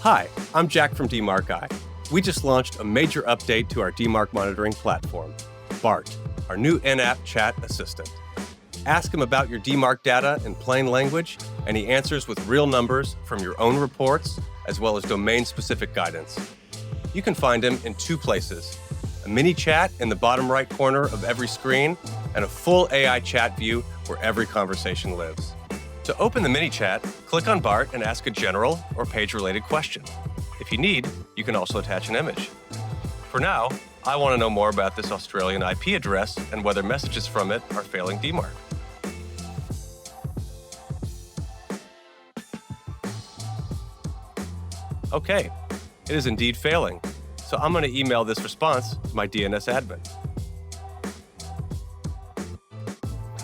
Hi, I'm Jack from DMARCeye. We just launched a major update to our DMARC monitoring platform, Bart, our new in-app chat assistant. Ask him about your DMARC data in plain language, and he answers with real numbers from your own reports, as well as domain-specific guidance. You can find him in two places: a mini chat in the bottom right corner of every screen, and a full AI chat view where every conversation lives. To open the mini chat, click on Bart and ask a general or page-related question. If you need, you can also attach an image. For now, I want to know more about this Australian IP address and whether messages from it are failing DMARC. Okay, it is indeed failing, so I'm going to email this response to my DNS admin.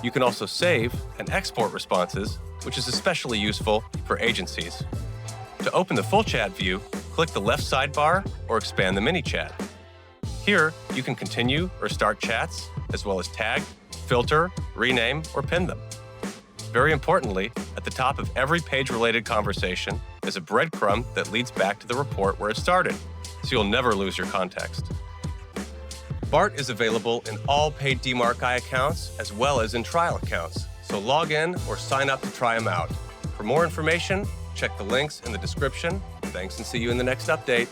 You can also save and export responses, which is especially useful for agencies. To open the full chat view, click the left sidebar or expand the mini chat. Here, you can continue or start chats, as well as tag, filter, rename, or pin them. Very importantly, at the top of every page-related conversation is a breadcrumb that leads back to the report where it started, so you'll never lose your context. Bart is available in all paid DMARCeye accounts as well as in trial accounts, so log in or sign up to try them out. For more information, check the links in the description. Thanks, and see you in the next update.